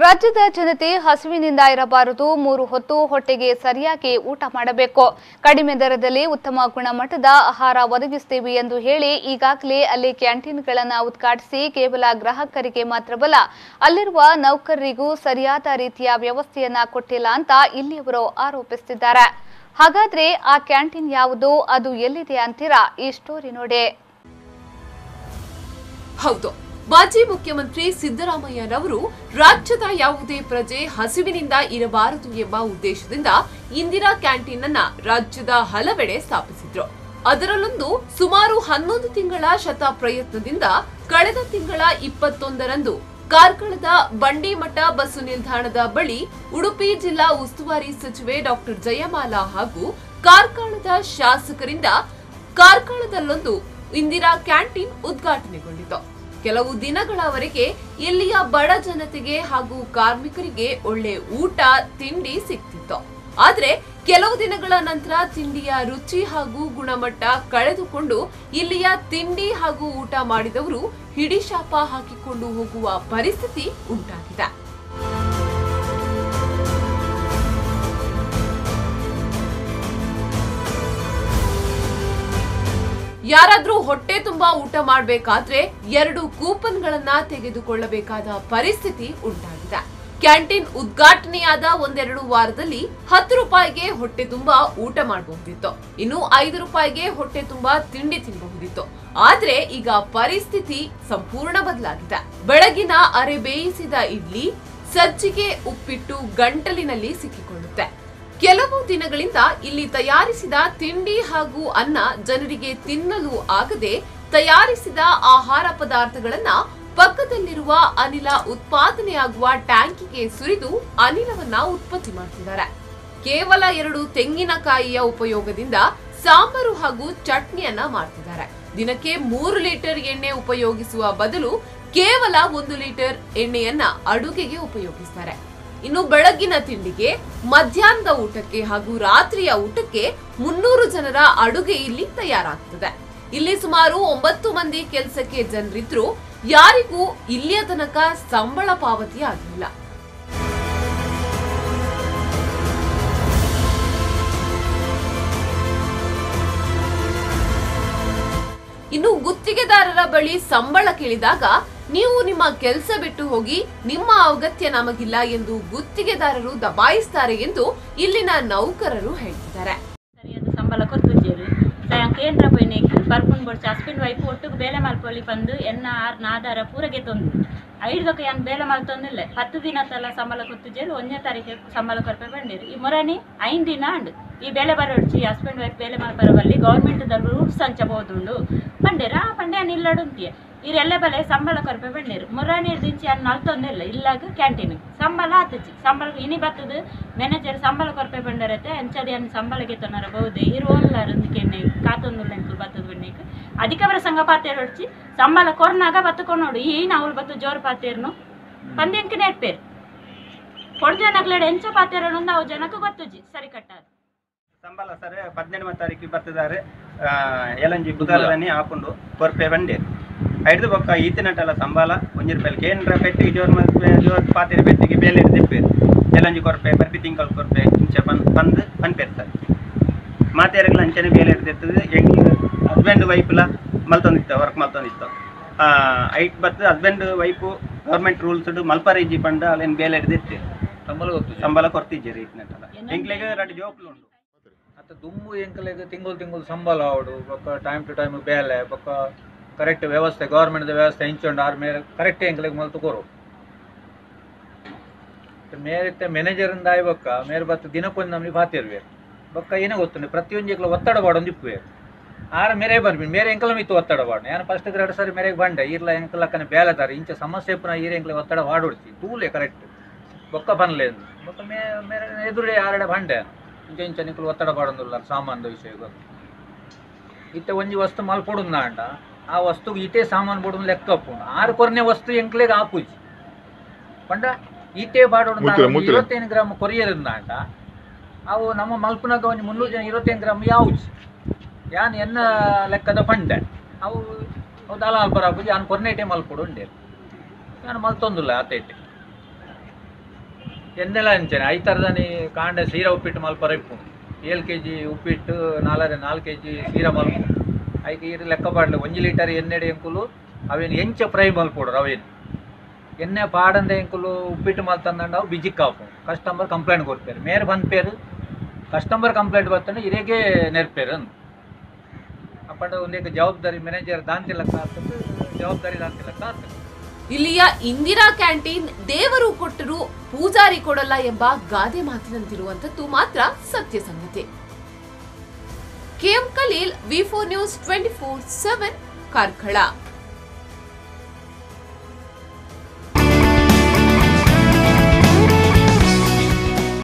ರಾಜ್ಯದ ಜನತೆ ಹಸಿವಿನಿಂದ ಇರಬಾರದು, 3 ಹೊತ್ತು ಹೊಟ್ಟೆಗೆ ಸರಿಯಾಗಿ ಊಟ ಮಾಡಬೇಕು. ಕಡಿಮೆ ದರದಲ್ಲಿ ಉತ್ತಮ ಗುಣಮಟ್ಟದ ಆಹಾರ ಒದಗಿಸುತ್ತೇವೆ ಎಂದು ಹೇಳಿ ಈಗಾಗಲೇ ಅಲ್ಲಿ ಕ್ಯಾಂಟೀನ್ಗಳನ್ನು ಉದ್ಘಾಟಿಸಿ ಕೇವಲ ಗ್ರಾಹಕರಿಗೆ ಮಾತ್ರವಲ್ಲ ಅಲ್ಲಿರುವ ನೌಕರರಿಗೂ ಸರಿಯಾದ ರೀತಿಯ ವ್ಯವಸ್ಥೆಯನ್ನ ಕೊಟ್ಟಿಲ್ಲ ಅಂತ ಇಲ್ಲಿಯವರು ಆರೋಪಿಸುತ್ತಿದ್ದಾರೆ. ಹಾಗಾದ್ರೆ ಆ ಕ್ಯಾಂಟೀನ್ ಯಾವುದು, ಅದು ಎಲ್ಲಿದೆ ಅಂತೀರಾ? ಈ ಸ್ಟೋರಿ ನೋಡಿ. ಹೌದು, ಮಾಜಿ ಮುಖ್ಯಮಂತ್ರಿ ಸಿದ್ದರಾಮಯ್ಯನವರು ರಾಜ್ಯದ ಯಾವುದೇ ಪ್ರಜೆ ಹಸಿವಿನಿಂದ ಇರಬಾರದು ಎಂಬ ಉದ್ದೇಶದಿಂದ ಇಂದಿರಾ ಕ್ಯಾಂಟೀನ್ ಅನ್ನ ರಾಜ್ಯದ ಹಲವೆಡೆ ಸ್ಥಾಪಿಸಿದ್ರು. ಅದರಲ್ಲೊಂದು ಸುಮಾರು 11 ತಿಂಗಳ ಶತ ಪ್ರಯತ್ನದಿಂದ ಕಳೆದ ತಿಂಗಳ 21ರಂದು ಕಾರ್ಕಳದ ಬಂಡಿಮಠ ಬಸ್ಸು ನಿಲ್ದಾಣದ ಬಳಿ ಉಡುಪಿ ಜಿಲ್ಲಾ ಉಸ್ತುವಾರಿ ಸಚಿವೆ ಡಾಕ್ಟರ್ ಜಯಮಾಲಾ ಹಾಗೂ ಕಾರ್ಕಳದ ಶಾಸಕರಿಂದ ಕಾರ್ಕಳದಲ್ಲೊಂದು ಇಂದಿರಾ ಕ್ಯಾಂಟೀನ್ ಉದ್ಘಾಟನೆಗೊಂಡಿತು. ಕೆಲವು ದಿನಗಳವರೆಗೆ ಇಲ್ಲಿಯ ಬಡ ಜನತೆಗೆ ಹಾಗೂ ಕಾರ್ಮಿಕರಿಗೆ ಒಳ್ಳೆ ಊಟ ತಿಂಡಿ ಸಿಗ್ತಿತ್ತು. ಆದ್ರೆ ಕೆಲವು ದಿನಗಳ ನಂತರ ತಿಂಡಿಯ ರುಚಿ ಹಾಗೂ ಗುಣಮಟ್ಟ ಕಳೆದುಕೊಂಡು ಇಲ್ಲಿಯ ತಿಂಡಿ ಹಾಗೂ ಊಟ ಮಾಡಿದವರು ಹಿಡಿಶಾಪ ಹಾಕಿಕೊಂಡು ಹೋಗುವ ಪರಿಸ್ಥಿತಿ ಉಂಟಾಗಿದೆ. ಯಾರಾದ್ರೂ ಹೊಟ್ಟೆ ತುಂಬಾ ಊಟ ಮಾಡಬೇಕಾದ್ರೆ 2 ಕೂಪನ್ಗಳನ್ನ ತೆಗೆದುಕೊಳ್ಳಬೇಕಾದ ಪರಿಸ್ಥಿತಿ ಉಂಟಾಗಿದೆ. ಕ್ಯಾಂಟೀನ್ ಉದ್ಘಾಟನೆಯಾದ 1-2 ವಾರದಲ್ಲಿ 10 ರೂಪಾಯಿಗೆ ಹೊಟ್ಟೆ ತುಂಬಾ ಊಟ ಮಾಡಬಹುದಿತ್ತು, ಇನ್ನು 5 ರೂಪಾಯಿಗೆ ಹೊಟ್ಟೆ ತುಂಬಾ ತಿಂಡಿ ತಿನ್ನಬಹುದಿತ್ತು. ಆದ್ರೆ ಈಗ ಪರಿಸ್ಥಿತಿ ಸಂಪೂರ್ಣ ಬದಲಾಗಿದೆ. ಬೆಳಗಿನ ಅರೆ ಬೇಯಿಸಿದ ಇಡ್ಲಿ, ಸಜ್ಜಿಗೆ, ಉಪ್ಪಿಟ್ಟು ಗಂಟಲಿನಲ್ಲಿ ಸಿಕ್ಕಿಕೊಳ್ಳುತ್ತೆ. ಕೆಲವು ದಿನಗಳಿಂದ ಇಲ್ಲಿ ತಯಾರಿಸಿದ ತಿಂಡಿ ಹಾಗೂ ಅನ್ನ ಜನರಿಗೆ ತಿನ್ನಲು ಆಗದೆ ತಯಾರಿಸಿದ ಆಹಾರ ಪದಾರ್ಥಗಳನ್ನ ಪಕ್ಕದಲ್ಲಿರುವ ಅನಿಲ ಉತ್ಪಾದನೆಯಾಗುವ ಟ್ಯಾಂಕಿಗೆ ಸುರಿದು ಅನಿಲವನ್ನ ಉತ್ಪತ್ತಿ ಮಾಡ್ತಿದ್ದಾರೆ. ಕೇವಲ 2 ತೆಂಗಿನಕಾಯಿಯ ಉಪಯೋಗದಿಂದ ಸಾಂಬಾರು ಹಾಗೂ ಚಟ್ನಿಯನ್ನ ಮಾಡ್ತಿದ್ದಾರೆ. ದಿನಕ್ಕೆ 3 ಲೀಟರ್ ಎಣ್ಣೆ ಉಪಯೋಗಿಸುವ ಬದಲು ಕೇವಲ 1 ಲೀಟರ್ ಎಣ್ಣೆಯನ್ನ ಅಡುಗೆಗೆ ಉಪಯೋಗಿಸ್ತಾರೆ. ಇನ್ನು ಬೆಳಗಿನ ತಿಂಡಿಗೆ, ಮಧ್ಯಾಹ್ನದ ಊಟಕ್ಕೆ ಹಾಗೂ ರಾತ್ರಿಯ ಊಟಕ್ಕೆ 300 ಜನರ ಅಡುಗೆ ಇಲ್ಲಿ ತಯಾರಾಗ್ತದೆ. ಇಲ್ಲಿ ಸುಮಾರು 9 ಮಂದಿ ಕೆಲಸಕ್ಕೆ ಜನರಿದ್ರು ಯಾರಿಗೂ ಇಲ್ಲಿಯ ತನಕ ಸಂಬಳ ಪಾವತಿ ಆಗಿಲ್ಲ. ಇನ್ನು ಗುತ್ತಿಗೆದಾರರ ಬಳಿ ಸಂಬಳ ಕೇಳಿದಾಗ ನೀವು ನಿಮ್ಮ ಕೆಲಸ ಬಿಟ್ಟು ಹೋಗಿ, ನಿಮ್ಮ ಅಗತ್ಯ ನಮಗಿಲ್ಲ ಎಂದು ಗುತ್ತಿಗೆದಾರರು ದಬಾಯಿಸ್ತಾರೆ ಎಂದು ಇಲ್ಲಿನ ನೌಕರರು ಹೇಳ್ತಿದ್ದಾರೆ. ಸಂಬಳ ಕೊಡ್ತಿದ್ದೀರಿ ಕೇಂದ್ರ ಪೈನೇಕ್ ಬರ್ಪುನ್ ಬೋಡ್ಚ ಹಸ್ಬೆಂಡ್ ವೈಫ್ ಒಟ್ಟಿಗೆ ಬೇಲೆ ಮಲ್ಪೊಲಿ ಬಂದು ಎನ್ನ ನಾದಾರ ಪೂರಗೆ ತೊಂದು 5 ಏನು ಬೇಲೆ ಮಲ್ ತೊಂದಿಲ್ಲ. 10 ದಿನ ತಲ ಸಂಬಳ ಕೊಡ್ತಿದ್ದೀರಿ, 1ನೇ ತಾರೀಕು ಸಂಬಳ ಕೊಡ್ಪೆ ಬಂದಿರಿ. ಈ ಮೊರನಿ 5 ದಿನ ಅಂಡ್ ಈ ಬೇಲೆ ಬರೋಡ್ಚಿ ಹಸ್ಬೆಂಡ್ ವೈಫ್ ಬೇಲೆ ಮಲ್ಪರವಲ್ಲಿ ಗೌರ್ಮೆಂಟ್ ರೂಲ್ಸ್ ಹಂಚಬಹುದುಂಡು ಬಂದಿರ ಆ ಪಂಡೆ ನಿಲ್ಲಡುಂತಿಯೇ ಇರೆಲ್ಲ ಬಲೆ ಸಂಬಳ ಕೊರಪೆ ಬಂದಿರು. ಮುರಾನಿ ದಿಂಚಿ ಅನ್ನ ನಲ್ತೊಂದಿಲ್ಲ ಇಲ್ಲಾಗ ಕ್ಯಾಂಟೀನ್ ಸಂಬಳ ಆತಚ್ಚಿ ಸಂಬಳ ಇನಿ ಬರ್ತದೆ ಮ್ಯಾನೇಜರ್ ಸಂಬಳ ಕೊರಪೆ ಬಂದಿರತ್ತೆ ಎಂಚದಿ ಅನ್ನ ಸಂಬಳಗೆ ತೊನ್ನರ ಬಹುದೇ ಇರುವಲ್ಲಕ್ಕೆ ಕಾತೊಂದಿಲ್ಲ ಎಂಕಲು ಬರ್ತದ ಬಣ್ಣಕ್ಕೆ ಅಧಿಕವರ ಸಂಘ ಪಾತೇರು ಹೊಡ್ಚಿ ಸಂಬಳ ಕೊರ್ನಾಗ ಬತ್ತಕೊಂಡು ನೋಡಿ ಈ ನಾವು ಬತ್ತು ಜೋರು ಪಾತೇರ್ನು ಪಂದ್ಯಂಕ ನೆಟ್ಪೇರು ಕೊಡ್ಜನಗ್ಲಡೆ ಎಂಚ ಪಾತೇರು ಅವು ಜನಕ್ಕೆ ಗೊತ್ತುಜಿ ಸರಿ ಕಟ್ಟಾದ ಸಂಬಳ ಸರ್ 17ನೇ ತಾರೀಕಿಗೆ ಬರ್ತಿದ್ದಾರೆ. ಎಲಂಜಿ ಬುಧವಾರನೇ ಹಾಕೊಂಡು ಕೊರಪೆ ಬಂಡೇರು ಐದು ಬೊಕ್ಕ ಈತಿನಟಲ ಸಂಬಳ 1 ರೂಪಾಯಿ ಕೇಂದ್ರ ಪೆಟ್ಟಿಗೆ ಜೋರ್ ಪಾತಿರ ಪೆಟ್ಟಿಗೆ ಬೇಲೆ ದಿಪ್ಪೇರು ಎಲಂಜಿ ಕೊರಪೆ ಬರ್ಪಿ ತಿಂಗಳು ಕೊರಪೆ ಇಂಚೆ ಬಂದು ಪನ್ಪೇರ್ತಾರೆ ಮಾತೇರಿಗಳ ಅಂಚನೆ ಬೇಲೆ ಇರ್ತಿರ್ತದೆ. ಹೆಂಗ್ ಹಸ್ಬೆಂಡ್ ವೈಫ್ಲ ಮಲ್ತೊಂದಿತ್ತು ವರ್ಕ್ ಮಲ್ತೊಂದಿತ್ತು ಐಟ್ ಬತ್ತು ಹಸ್ಬೆಂಡ್ ವೈಫು ಗೌರ್ಮೆಂಟ್ ರೂಲ್ಸ್ ಮಲ್ಪರೇಜಿ ಪಂಡ ಅಲ್ಲೇನು ಬೇಲೆ ಹಿಡಿದಿರ್ತೀರಿ ಸಂಬಳ ಕೊಡ್ತಿದ್ದೀರಿ ಈತಿನಟಲ ಎಂಕ್ಲೆಗೆ 2 ಜೋಕ್ಲು ಉಂಟು ಮತ್ತು ದುಮ್ಮು ಎಂಕ್ಲೆಗೆ ತಿಂಗಳು ಸಂಬಳ ಆವಡು ಬೊಕ್ಕ ಟೈಮ್ ಟು ಟೈಮ್ ಬೇಲೆ ಬೊಕ್ಕ ಕರೆಕ್ಟ್ ವ್ಯವಸ್ಥೆ ಗೌರ್ಮೆಂಟ್ ವ್ಯವಸ್ಥೆ ಹಿಂಚೊಂಡು ಆರ್ ಮೇಲೆ ಕರೆಕ್ಟ್ ಎಂಕ್ಲೆಗೆ ಮಲ್ತು ಕೊರು ಮೇರೆ ಮ್ಯಾನೇಜರಿಂದ ಆಯ್ಬಕ್ಕ ಮೇರೆ ಬತ್ತು ದಿನಕ್ಕೊಂದು ನಮಗೆ ಬಾತಿರ್ಬೇಕು ಬೊಕ್ಕ ಏನೇ ಗೊತ್ತುಂಡು ಪ್ರತಿಯೊಂದು ಎಂಕ್ಲ ಒತ್ತಡ ಬಾಡೊಂದು ಇಪ್ಪುವೆ ಆರ ಮೇರೆ ಬರ್ಬಿ ಮೇರೆ ಎಂಕಲ ಮಿತ್ತು ಒತ್ತಡ ಬಾಡ ನಾನು ಫಸ್ಟ್ 2 ಸರಿ ಮೇರೆಗೆ ಬಂಡೆ ಇರ್ಲ ಎಂಕಲಕ್ಕನೆ ಬೇಲೆದಾರೆ ಇಂಚ ಸಮಸ್ಯೆ ಪುನಃ ಈರ ಎಂಕ್ಲೆ ಒತ್ತಡ ಬಾಡೊಡ್ತಿ ತೂಲೆ ಕರೆಕ್ಟ್ ಬೊಕ್ಕ ಬನ್ಲೆ ಬೊಕ್ಕ ಮೇರೆ ಎದುರೇ 2 ಬಂಡೆ ಇಂಚ ಇಂಚ ನಿಕ್ಕಲು ಒತ್ತಡ ಬಾಡೊಂದಿಲ್ಲ ಸಾಮಾನ್ದ ವಿಷಯ ಗೊತ್ತು ಇತ್ತೆ ಒಂಜಿ ವಸ್ತು ಮಲ್ಪೊಡುಂದ ಅಂಡ ಆ ವಸ್ತುಗೆ ಈಟೇ ಸಾಮಾನು ಬೋಡು ಲೆಕ್ಕ ಅಪ್ಪುಂಡು 6 ಕೊರನೆ ವಸ್ತು ಎಂಕ್ಲೆಗೆ ಆಪುಜಿ ಪಂಡ ಈಟೇ ಬಾಡೋಡು 25 ಗ್ರಾಮ್ ಕೊರಿಯರಿಂದ ಅಂಡ ಅವು ನಮ್ಮ ಮಲ್ಪನಾಗ ಒಂದು 300 ಜನ 25 ಗ್ರಾಮ್ ಯಾವುದು ಯಾನ್ ಎನ್ನ ಲೆಕ್ಕದ ಪಂಡೆ ಅವು ದಲಾಲ್ ಬರಾಪುಜಿ ಯಾನ್ ಕೊರ್ನೆ ಟೈಮ್ ಮಲ್ಪೊಡು ಉಂಡೆ ನಾನು ಮಲ್ತೊಂದಿಲ್ಲ ಆತೈತೆ ಎನ್ನೆಲ್ಲ ಅಂಚನೆ 5 ಥರದನಿ ಕಾಂಡೆ ಸೀರಾ ಉಪ್ಪಿಟ್ಟು ಮಲ್ಪರ ಇಪ್ಪು 7 kg ಉಪ್ಪಿಟ್ಟು 4 kg ಸೀರಾ ಮಲ್ಪು ಐಕೆ ಇರು ಲೆಕ್ಕ ಪಾಡ್ಲೆ 1 ಲೀಟರ್ ಎಣ್ಣೆಡೆ ಎಂಕುಲು ಅವೇನು ಎಂಚ ಫ್ರೈ ಮಲ್ಪೋಡ್ರು ಅವೇನು ಎಣ್ಣೆ ಪಾಡಂದೆ ಎಂಕುಲು ಉಪ್ಪಿಟ್ಟು ಮಲ್ತಂದಂಡ ಅವು ಬಿಜಿಕ್ ಹಾಪು ಕಸ್ಟಮರ್ ಕಂಪ್ಲೇಂಟ್ ಕೊಡ್ತಾರೆ ಮೇರೆ ಬಂದ್ಪೇರು ಕಸ್ಟಮರ್ ಕಂಪ್ಲೇಂಟ್ ಬರ್ತಾನೆ ಇರೇಗೆ ನೆರ್ಪೇರು ಅಂದು ಅಪ್ಪಂಡ ಒಂದೇಕ ಜವಾಬ್ದಾರಿ ಮ್ಯಾನೇಜರ್ ದಾಂತಿಲಕ್ಕ ಆಗ್ತದೆ ಜವಾಬ್ದಾರಿ ದಾಂತಿಲಕ್ಕ ಆಗ್ತದೆ. ಇಲ್ಲಿಯ ಇಂದಿರಾ ಕ್ಯಾಂಟೀನ್ ದೇವರು ಕೊಟ್ಟರು ಪೂಜಾರಿ ಕೊಡಲ್ಲ ಎಂಬ ಗಾದೆ ಮಾತಿನಂತಿರುವಂತದ್ದು ಮಾತ್ರ ಸತ್ಯ ಸಂಗತಿ. ಕೆಎಂ ಖಲೀಲ್, ವಿ4 ನ್ಯೂಸ್ 24/7 ಕಾರ್ಕಳ.